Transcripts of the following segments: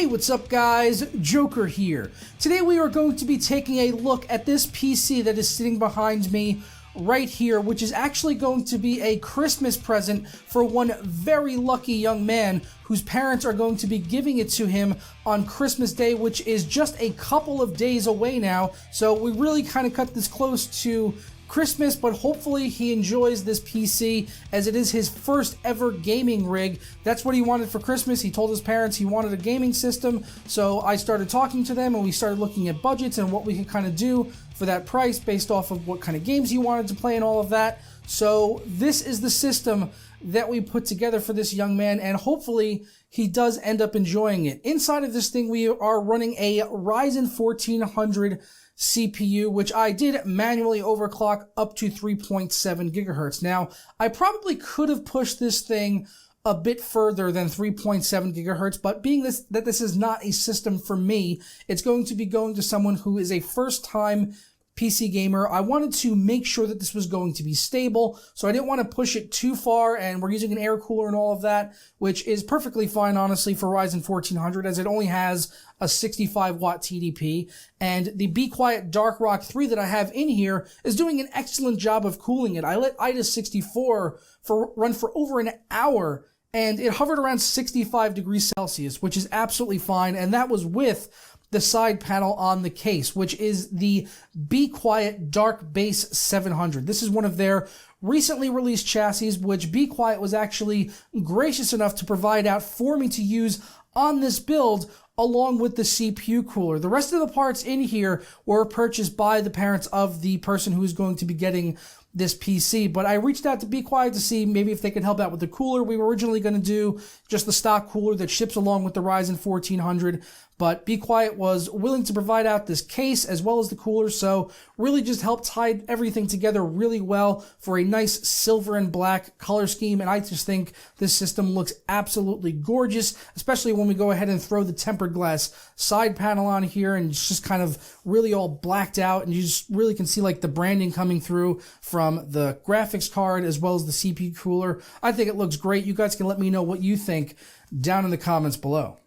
Hey, what's up guys? Joker here. Today we are going to be taking a look at this PC that is sitting behind me right here, which is actually going to be a Christmas present for one very lucky young man whose parents are going to be giving it to him on Christmas Day, which is just a couple of days away now. So we really kind of cut this close to Christmas, but hopefully he enjoys this PC as it is his first ever gaming rig. That's what he wanted for Christmas. He told his parents he wanted a gaming system, so I started talking to them and we started looking at budgets and what we could kind of do for that price based off of what kind of games he wanted to play and all of that. So this is the system that we put together for this young man, and hopefully he does end up enjoying it. Inside of this thing we are running a Ryzen 1400 CPU, which I did manually overclock up to 3.7 gigahertz. Now, I probably could have pushed this thing a bit further than 3.7 gigahertz, but being that this is not a system for me, it's going to be going to someone who is a first-time PC gamer. I wanted to make sure that this was going to be stable, so I didn't want to push it too far, and we're using an air cooler and all of that, which is perfectly fine, honestly, for Ryzen 1400, as it only has a 65 watt TDP, and the Be Quiet Dark Rock 3 that I have in here is doing an excellent job of cooling it. I let IDA 64 run for over an hour, and it hovered around 65 degrees Celsius, which is absolutely fine, and that was with the side panel on the case, which is the Be Quiet Dark Base 700. This is one of their recently released chassis, which Be Quiet was actually gracious enough to provide out for me to use on this build, along with the CPU cooler. The rest of the parts in here were purchased by the parents of the person who is going to be getting this PC, but I reached out to Be Quiet to see maybe if they could help out with the cooler. We were originally going to do just the stock cooler that ships along with the Ryzen 1400, but Be Quiet was willing to provide out this case as well as the cooler, so really just helped tie everything together really well for a nice silver and black color scheme, and I just think this system looks absolutely gorgeous, especially when we go ahead and throw the tempered glass side panel on here, and it's just kind of really all blacked out, and you just really can see like the branding coming through from the graphics card as well as the CPU cooler. I think it looks great. You guys can let me know what you think down in the comments below.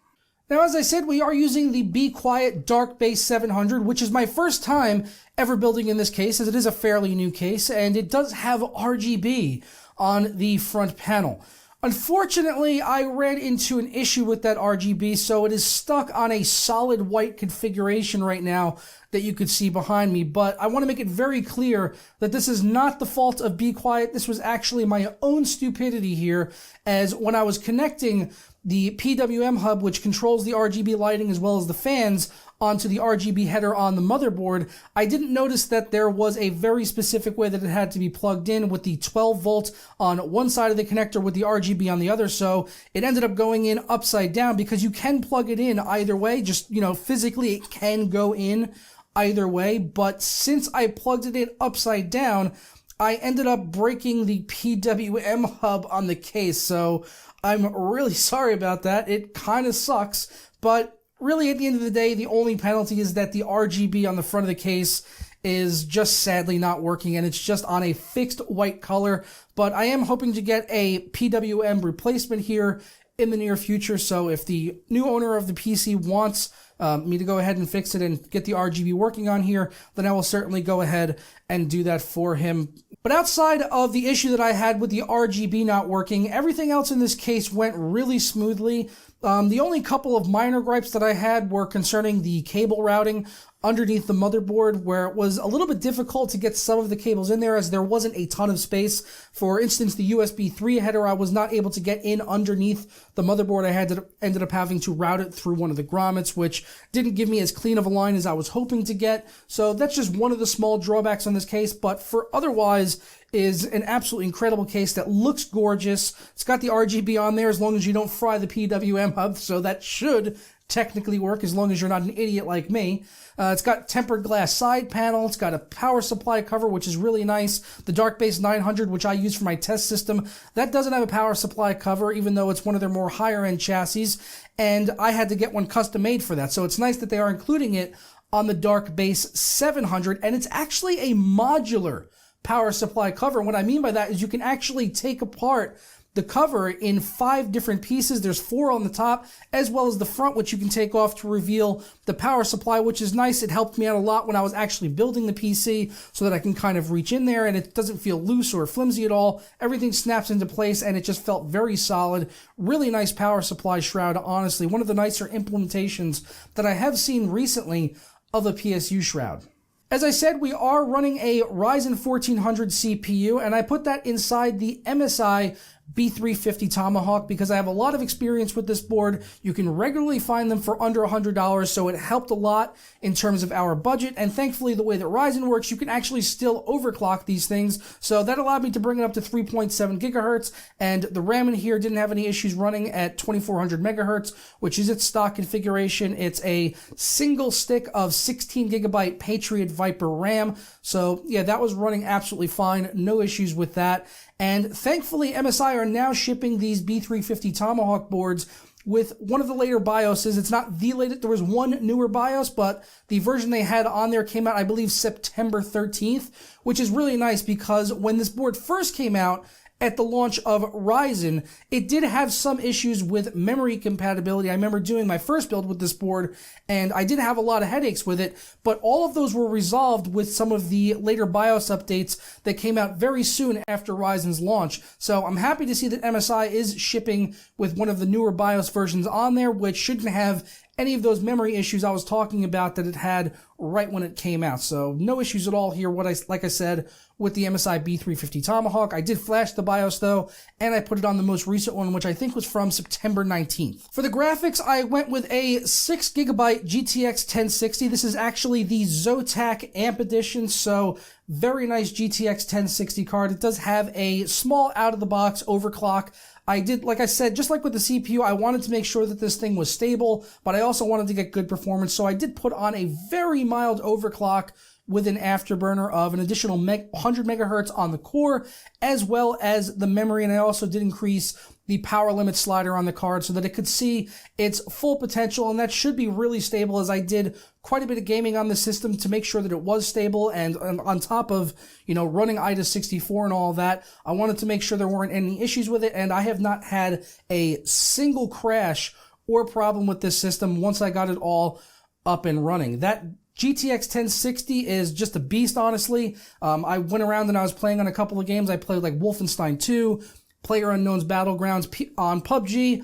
Now, as I said, we are using the Be Quiet Dark Base 700, which is my first time ever building in this case, as it is a fairly new case, and it does have RGB on the front panel. Unfortunately, I ran into an issue with that RGB, so it is stuck on a solid white configuration right now that you could see behind me, but I want to make it very clear that this is not the fault of Be Quiet. This was actually my own stupidity here, as when I was connecting the PWM hub, which controls the RGB lighting as well as the fans, onto the RGB header on the motherboard, I didn't notice that there was a very specific way that it had to be plugged in, with the 12 volt on one side of the connector with the RGB on the other, so it ended up going in upside down, because you can plug it in either way, just, you know, physically it can go in either way, but since I plugged it in upside down, I ended up breaking the PWM hub on the case, so I'm really sorry about that. It kind of sucks, but really, at the end of the day, the only penalty is that the RGB on the front of the case is just sadly not working, and it's just on a fixed white color. But I am hoping to get a PWM replacement here in the near future, so if the new owner of the PC wants me to go ahead and fix it and get the RGB working on here, then I will certainly go ahead and do that for him. But outside of the issue that I had with the RGB not working, everything else in this case went really smoothly. The only couple of minor gripes that I had were concerning the cable routing underneath the motherboard, where it was a little bit difficult to get some of the cables in there, as there wasn't a ton of space. For instance, the USB 3 header, I was not able to get in underneath the motherboard. I ended up having to route it through one of the grommets, which didn't give me as clean of a line as I was hoping to get. So that's just one of the small drawbacks on this case, but for otherwise, is an absolutely incredible case that looks gorgeous. It's got the RGB on there as long as you don't fry the PWM hub, so that should technically work as long as you're not an idiot like me. It's got tempered glass side panel. It's got a power supply cover, which is really nice. The Dark Base 900, which I use for my test system, that doesn't have a power supply cover, even though it's one of their more higher-end chassis, and I had to get one custom made for that. So it's nice that they are including it on the Dark Base 700, and it's actually a modular power supply cover. And what I mean by that is you can actually take apart the cover in 5 different pieces. There's 4 on the top, as well as the front, which you can take off to reveal the power supply, which is nice. It helped me out a lot when I was actually building the PC so that I can kind of reach in there and it doesn't feel loose or flimsy at all. Everything snaps into place and it just felt very solid. Really nice power supply shroud, honestly. One of the nicer implementations that I have seen recently of a PSU shroud. As I said, we are running a Ryzen 1400 CPU, and I put that inside the MSI B350 Tomahawk because I have a lot of experience with this board. You can regularly find them for under $100, so it helped a lot in terms of our budget, and thankfully the way that Ryzen works, you can actually still overclock these things, so that allowed me to bring it up to 3.7 gigahertz, and the RAM in here didn't have any issues running at 2400 megahertz, which is its stock configuration. It's a single stick of 16 gigabyte Patriot Viper RAM, so yeah, that was running absolutely fine, no issues with that. And thankfully, MSI are now shipping these B350 Tomahawk boards with one of the later BIOSes. It's not the latest. There was one newer BIOS, but the version they had on there came out, I believe, September 13th, which is really nice because when this board first came out, at the launch of Ryzen, it did have some issues with memory compatibility. I remember doing my first build with this board, and I did have a lot of headaches with it, but all of those were resolved with some of the later BIOS updates that came out very soon after Ryzen's launch. So I'm happy to see that MSI is shipping with one of the newer BIOS versions on there, which shouldn't have any of those memory issues I was talking about that it had right when it came out. So no issues at all here, like I said, with the MSI B350 Tomahawk. I did flash the BIOS though, and I put it on the most recent one, which I think was from September 19th. For the graphics, I went with a 6GB GTX 1060. This is actually the Zotac Amp Edition, so very nice GTX 1060 card. It does have a small out-of-the-box overclock. I did, like I said, just like with the CPU, I wanted to make sure that this thing was stable, but I also wanted to get good performance, so I did put on a very mild overclock with an afterburner of an additional 100 megahertz on the core, as well as the memory, and I also did increase the power limit slider on the card so that it could see its full potential, and that should be really stable, as I did quite a bit of gaming on the system to make sure that it was stable, and on top of, you know, running IDA 64 and all that, I wanted to make sure there weren't any issues with it, and I have not had a single crash or problem with this system once I got it all up and running. That GTX 1060 is just a beast, honestly. I went around and I was playing on a couple of games. I played like Wolfenstein 2, PlayerUnknown's Battlegrounds on PUBG.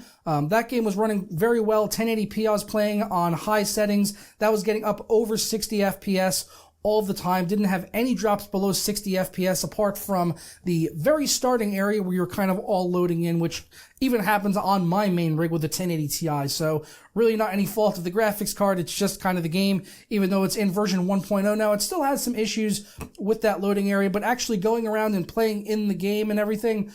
That game was running very well. 1080p I was playing on high settings. That was getting up over 60 FPS all the time. Didn't have any drops below 60 FPS apart from the very starting area where you're kind of all loading in, which even happens on my main rig with the 1080 Ti. So really not any fault of the graphics card. It's just kind of the game. Even though it's in version 1.0 now, it still has some issues with that loading area, but actually going around and playing in the game and everything,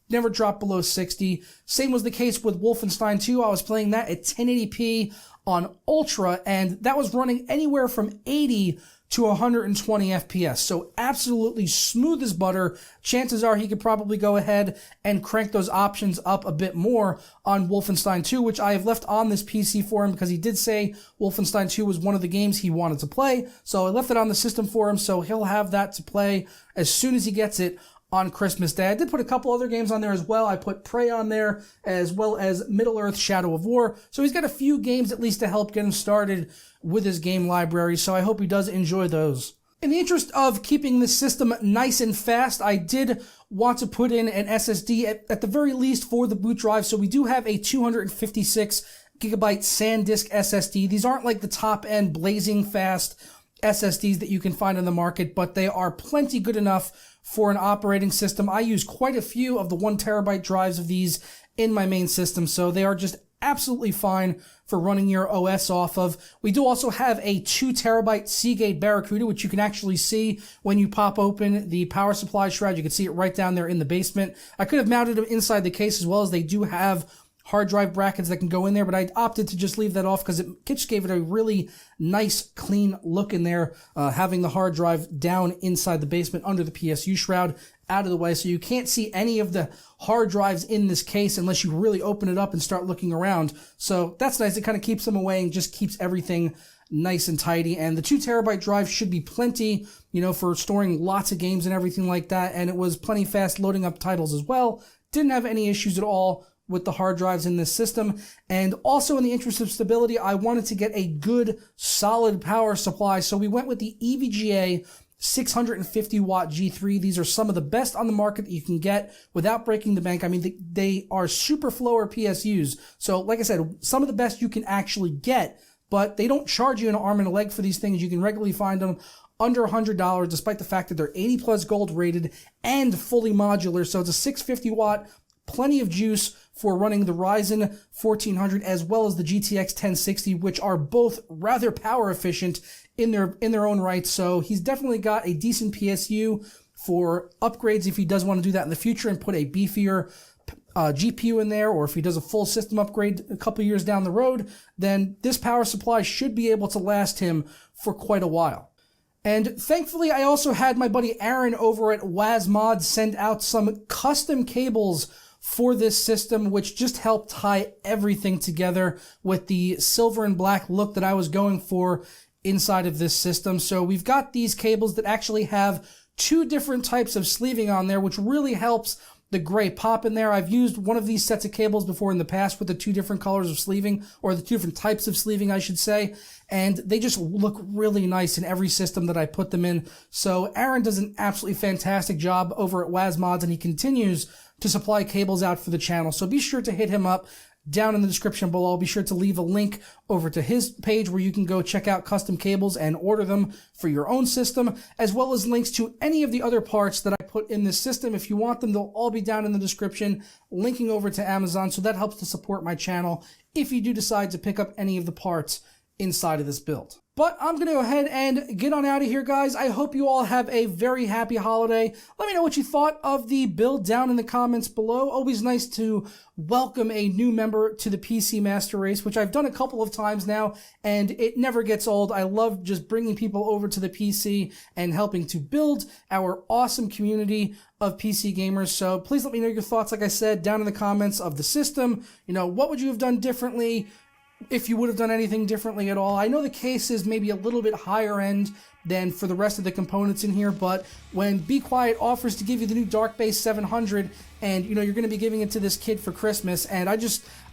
never dropped below 60. Same was the case with Wolfenstein 2. I was playing that at 1080p on Ultra, and that was running anywhere from 80 to 120 FPS. So absolutely smooth as butter. Chances are he could probably go ahead and crank those options up a bit more on Wolfenstein 2, which I have left on this PC for him because he did say Wolfenstein 2 was one of the games he wanted to play. So I left it on the system for him, so he'll have that to play as soon as he gets it on Christmas Day. I did put a couple other games on there as well. I put Prey on there, as well as Middle-earth Shadow of War. So he's got a few games at least to help get him started with his game library, so I hope he does enjoy those. In the interest of keeping the system nice and fast, I did want to put in an SSD at the very least for the boot drive, so we do have a 256 gigabyte SanDisk SSD. These aren't like the top-end blazing fast SSDs that you can find on the market, but they are plenty good enough for an operating system. I use quite a few of the 1 terabyte drives of these in my main system, so they are just absolutely fine for running your OS off of. We do also have a 2 terabyte Seagate Barracuda, which you can actually see when you pop open the power supply shroud. You can see it right down there in the basement. I could have mounted them inside the case as well, as they do have hard drive brackets that can go in there, but I opted to just leave that off because it just gave it a really nice, clean look in there, having the hard drive down inside the basement under the PSU shroud, out of the way, so you can't see any of the hard drives in this case unless you really open it up and start looking around. So that's nice. It kind of keeps them away and just keeps everything nice and tidy. And the 2 terabyte drive should be plenty, you know, for storing lots of games and everything like that. And it was plenty fast loading up titles as well. Didn't have any issues at all with the hard drives in this system. And also in the interest of stability, I wanted to get a good solid power supply. So we went with the EVGA 650 watt G3. These are some of the best on the market that you can get without breaking the bank. I mean, they are super flower PSUs. So like I said, some of the best you can actually get, but they don't charge you an arm and a leg for these things. You can regularly find them under $100, despite the fact that they're 80 plus gold rated and fully modular. So it's a 650 watt, plenty of juice for running the Ryzen 1400 as well as the GTX 1060, which are both rather power efficient in their own right. So he's definitely got a decent PSU for upgrades if he does want to do that in the future and put a beefier GPU in there, or if he does a full system upgrade a couple years down the road, then this power supply should be able to last him for quite a while. And thankfully, I also had my buddy Aaron over at WazMod send out some custom cables for this system, which just helped tie everything together with the silver and black look that I was going for inside of this system. So we've got these cables that actually have two different types of sleeving on there, which really helps the gray pop in there. I've used one of these sets of cables before in the past with the two different colors of sleeving, or the two different types of sleeving, I should say, and they just look really nice in every system that I put them in. So Aaron does an absolutely fantastic job over at WazMods, and he continues to supply cables out for the channel. So be sure to hit him up down in the description below. I'll be sure to leave a link over to his page where you can go check out custom cables and order them for your own system, as well as links to any of the other parts that I put in this system. If you want them, they'll all be down in the description, linking over to Amazon, so that helps to support my channel if you do decide to pick up any of the parts inside of this build. But I'm going to go ahead and get on out of here, guys. I hope you all have a very happy holiday. Let me know what you thought of the build down in the comments below. Always nice to welcome a new member to the PC Master Race, which I've done a couple of times now, and it never gets old. I love just bringing people over to the PC and helping to build our awesome community of PC gamers. So please let me know your thoughts, like I said, down in the comments of the system. You know, what would you have done differently? If you would have done anything differently at all. I know the case is maybe a little bit higher end than for the rest of the components in here, but when Be Quiet offers to give you the new Dark Base 700, and you know you're going to be giving it to this kid for Christmas, and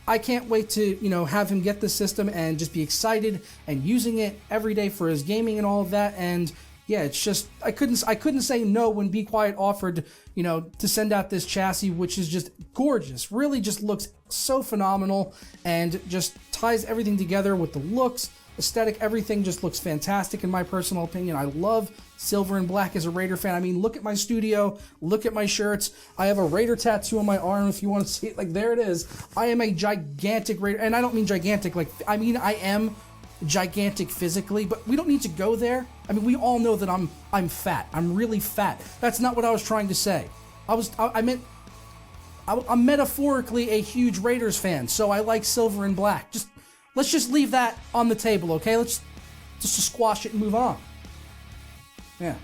I can't wait to, you know, have him get this system and just be excited and using it every day for his gaming and all of that. And yeah, it's just I couldn't say no when Be Quiet offered, you know, to send out this chassis, which is just gorgeous. Really just looks so phenomenal and just ties everything together with the looks, aesthetic, everything just looks fantastic in my personal opinion. I love silver and black as a Raider fan. I mean, look at my studio, look at my shirts. I have a Raider tattoo on my arm if you want to see it. Like, there it is. I am a gigantic Raider, and I don't mean gigantic, like, I mean I am gigantic physically, but we don't need to go there. I mean, we all know that I'm fat. I'm really fat. That's not what I was trying to say. I meant I'm metaphorically a huge Raiders fan, so I like silver and black. Let's just leave that on the table, okay? Let's just squash it and move on. Yeah.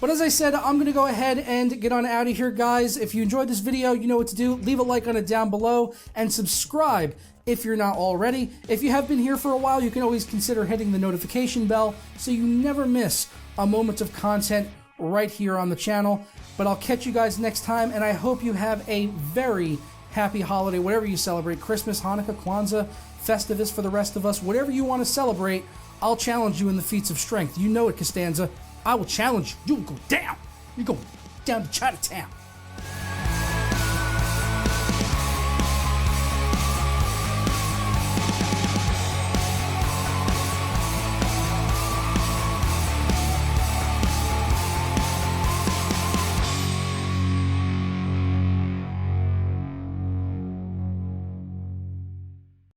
But as I said, I'm going to go ahead and get on out of here, guys. If you enjoyed this video, you know what to do. Leave a like on it down below and subscribe if you're not already. If you have been here for a while, you can always consider hitting the notification bell so you never miss a moment of content right here on the channel. But I'll catch you guys next time, and I hope you have a very happy holiday, whatever you celebrate. Christmas, Hanukkah, Kwanzaa, Festivus for the rest of us, whatever you want to celebrate. I'll challenge you in the feats of strength. You know it, Costanza. I will challenge you. You will go down. You go down to Chinatown.